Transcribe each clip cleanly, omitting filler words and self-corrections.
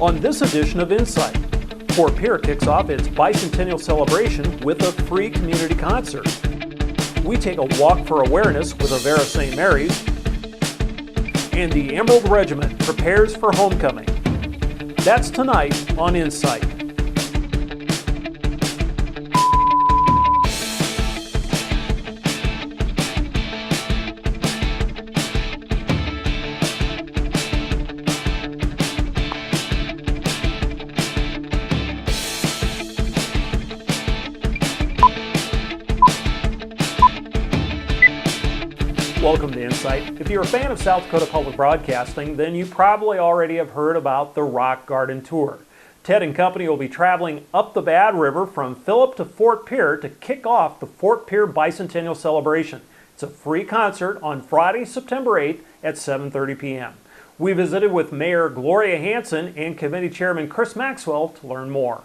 On this edition of Insight, Fort Pierre kicks off its bicentennial celebration with a free community concert. We take a walk for awareness with Avera St. Mary's, and the Emerald Regiment prepares for homecoming. That's tonight on Insight. Welcome to Insight. If you're a fan of South Dakota Public Broadcasting, then you probably already have heard about the Rock Garden Tour. Ted and company will be traveling up the Bad River from Phillip to Fort Pierre to kick off the Fort Pierre Bicentennial Celebration. It's a free concert on Friday, September 8th at 7:30 p.m. We visited with Mayor Gloria Hanson and Committee Chairman Chris Maxwell to learn more.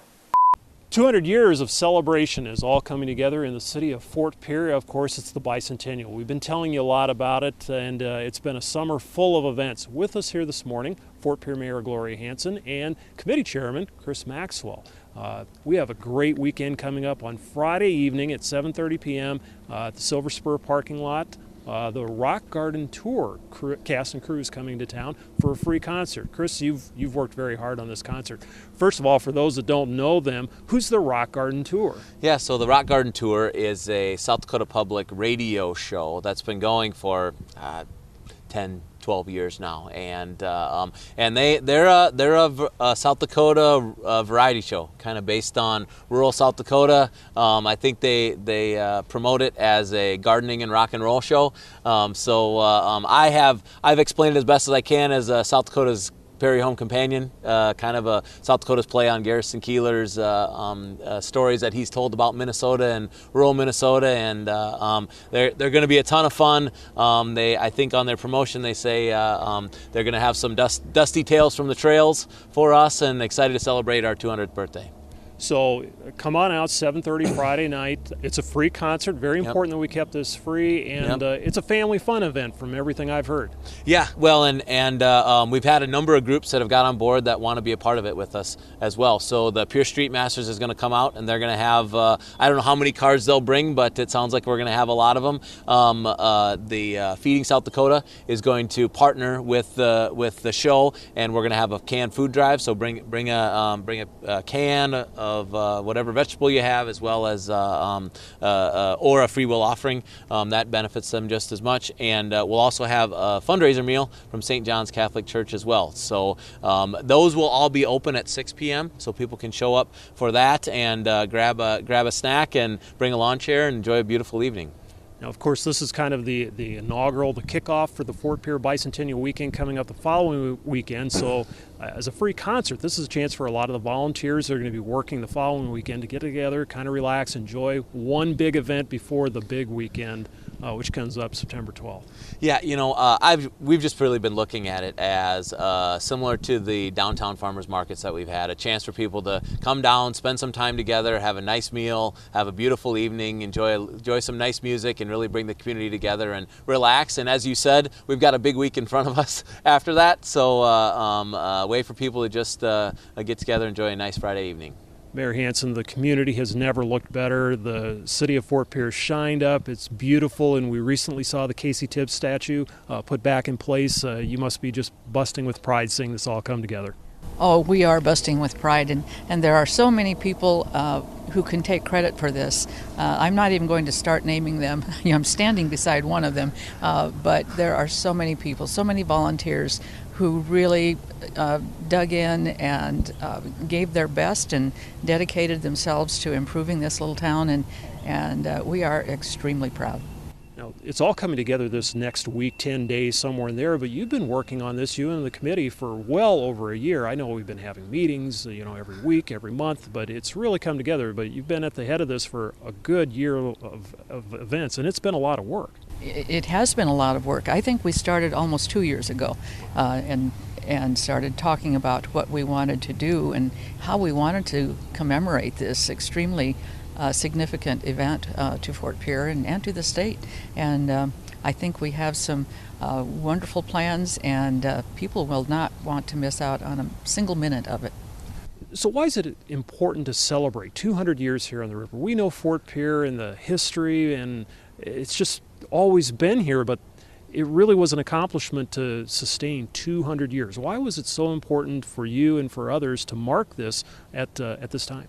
200 years of celebration is all coming together in the city of Fort Pierre. Of course, it's the bicentennial. We've been telling you a lot about it, and it's been a summer full of events. With us here this morning, Fort Pierre Mayor Gloria Hanson and Committee Chairman Chris Maxwell. We have a great weekend coming up on Friday evening at 7:30 p.m. At the Silver Spur parking lot. The Rock Garden Tour cast and crew is coming to town for a free concert. Chris, you've worked very hard on this concert. First of all, for those that don't know them, who's the Rock Garden Tour? Yeah, so the Rock Garden Tour is a South Dakota Public radio show that's been going for 10, 12 years now, and they're a South Dakota variety show, kind of based on rural South Dakota. I think they promote it as a gardening and rock and roll show. I've explained it as best as I can as South Dakota's Perry Home Companion, kind of a South Dakota's play on Garrison Keillor's stories that he's told about Minnesota and rural Minnesota, and they're going to be a ton of fun. I think on their promotion they say they're going to have some dusty tales from the trails for us, and excited to celebrate our 200th birthday. So come on out, 7:30 Friday night. It's a free concert. Very important that we kept this free, and it's a family fun event from everything I've heard. Yeah, well, and we've had a number of groups that have got on board that want to be a part of it with us as well. So the Pierre Street Masters is going to come out, and they're going to have, I don't know how many cards they'll bring, but it sounds like we're going to have a lot of them. The Feeding South Dakota is going to partner with the show, and we're going to have a canned food drive. So bring a can of whatever vegetable you have, as well as or a free will offering that benefits them just as much. And we'll also have a fundraiser meal from St. John's Catholic Church as well. So those will all be open at 6 p.m. so people can show up for that and grab a snack and bring a lawn chair and enjoy a beautiful evening. Now, of course, this is kind of the inaugural, the kickoff for the Fort Pierre Bicentennial Weekend coming up the following weekend. So as a free concert, this is a chance for a lot of the volunteers that are going to be working the following weekend to get together, kind of relax, enjoy one big event before the big weekend, which comes up September 12th. Yeah, we've just really been looking at it as similar to the downtown farmers markets that we've had, a chance for people to come down, spend some time together, have a nice meal, have a beautiful evening, enjoy some nice music, and really bring the community together and relax. And as you said, we've got a big week in front of us after that, so a way for people to just get together and enjoy a nice Friday evening. Mayor Hanson, the community has never looked better. The city of Fort Pierre shined up. It's beautiful, and we recently saw the Casey Tibbs statue put back in place. You must be just busting with pride seeing this all come together. Oh, we are busting with pride, and there are so many people who can take credit for this. I'm not even going to start naming them. I'm standing beside one of them, but there are so many people, so many volunteers who really dug in and gave their best and dedicated themselves to improving this little town, and we are extremely proud. Now, it's all coming together this next week, 10 days, somewhere in there, but you've been working on this, you and the committee, for well over a year. I know we've been having meetings, every week, every month, but it's really come together. But you've been at the head of this for a good year of events, and it's been a lot of work. It has been a lot of work. I think we started almost 2 years ago, and started talking about what we wanted to do and how we wanted to commemorate this extremely significant event to Fort Pierre and to the state. And I think we have some wonderful plans, and people will not want to miss out on a single minute of it. So why is it important to celebrate 200 years here on the river? We know Fort Pierre and the history, and it's just always been here, but it really was an accomplishment to sustain 200 years. Why was it so important for you and for others to mark this at this time?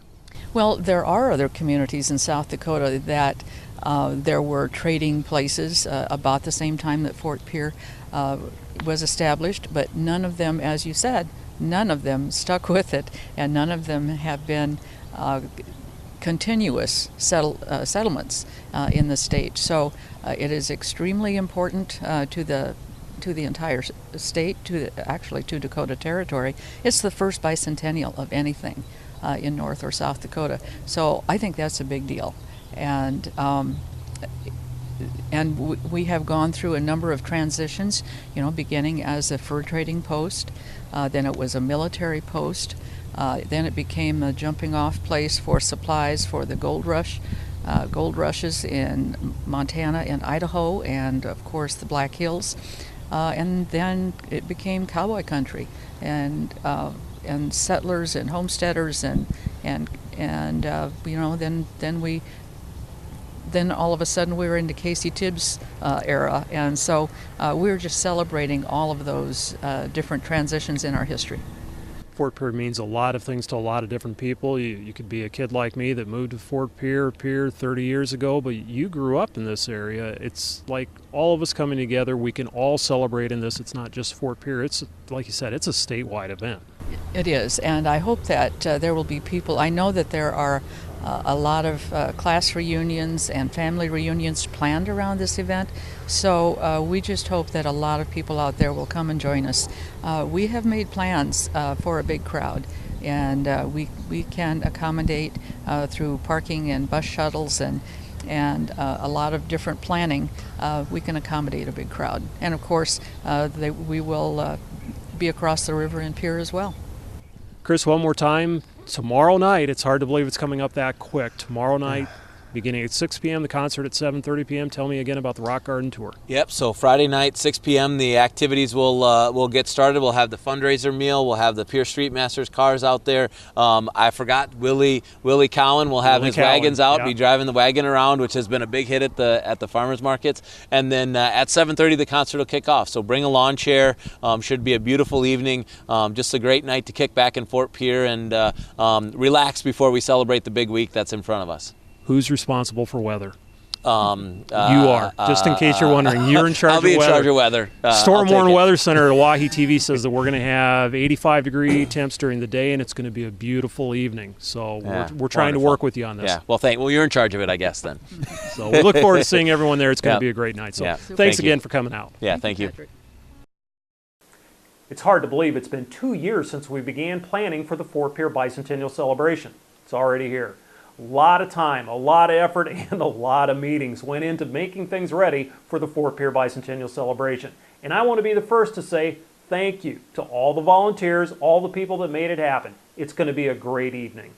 Well, there are other communities in South Dakota that there were trading places about the same time that Fort Pierre was established, but none of them, as you said, none of them stuck with it, and none of them have been continuous settlements in the state. So it is extremely important to the entire state, actually to Dakota Territory. It's the first bicentennial of anything in North or South Dakota. So I think that's a big deal. And we have gone through a number of transitions, beginning as a fur trading post, then it was a military post, then it became a jumping off place for supplies for the gold rushes in Montana and Idaho, and of course the Black Hills, and then it became cowboy country, and settlers and homesteaders, then all of a sudden we were into Casey Tibbs era, and so we were just celebrating all of those different transitions in our history. Fort Pierre means a lot of things to a lot of different people. You could be a kid like me that moved to Fort Pierre 30 years ago, but you grew up in this area. It's like all of us coming together, we can all celebrate in this. It's not just Fort Pierre. It's, like you said, it's a statewide event. It is, and I hope that there will be people. I know that there are a lot of class reunions and family reunions planned around this event, so we just hope that a lot of people out there will come and join us. We have made plans for a big crowd, and we can accommodate through parking and bus shuttles and a lot of different planning. We can accommodate a big crowd, and of course we will be across the river in Pierre as well. Chris, one more time, tomorrow night, it's hard to believe it's coming up that quick. Tomorrow night, beginning at 6 p.m., the concert at 7:30 p.m. Tell me again about the Rock Garden Tour. Yep, so Friday night, 6 p.m., the activities will get started. We'll have the fundraiser meal. We'll have the Pierre Street Masters cars out there. I forgot Willie Cowan will have his wagons out, be driving the wagon around, which has been a big hit at the farmers markets. And then at 7:30, the concert will kick off. So bring a lawn chair. Should be a beautiful evening. Just a great night to kick back in Fort Pierre and relax before we celebrate the big week that's in front of us. Who's responsible for weather? You are. Just in case you're wondering, you're in charge of weather. I'll be in charge of weather. Storm Warning Weather Center at OaheTV says that we're going to have 85-degree temps during the day, and it's going to be a beautiful evening. So we're trying to work with you on this. Yeah. Well, you're in charge of it, I guess, then. So we look forward to seeing everyone there. It's going to be a great night. So thanks again for coming out. Yeah, thank you. It's hard to believe it's been 2 years since we began planning for the Fort Pierre Bicentennial Celebration. It's already here. A lot of time, a lot of effort, and a lot of meetings went into making things ready for the Fort Pierre Bicentennial Celebration. And I want to be the first to say thank you to all the volunteers, all the people that made it happen. It's going to be a great evening.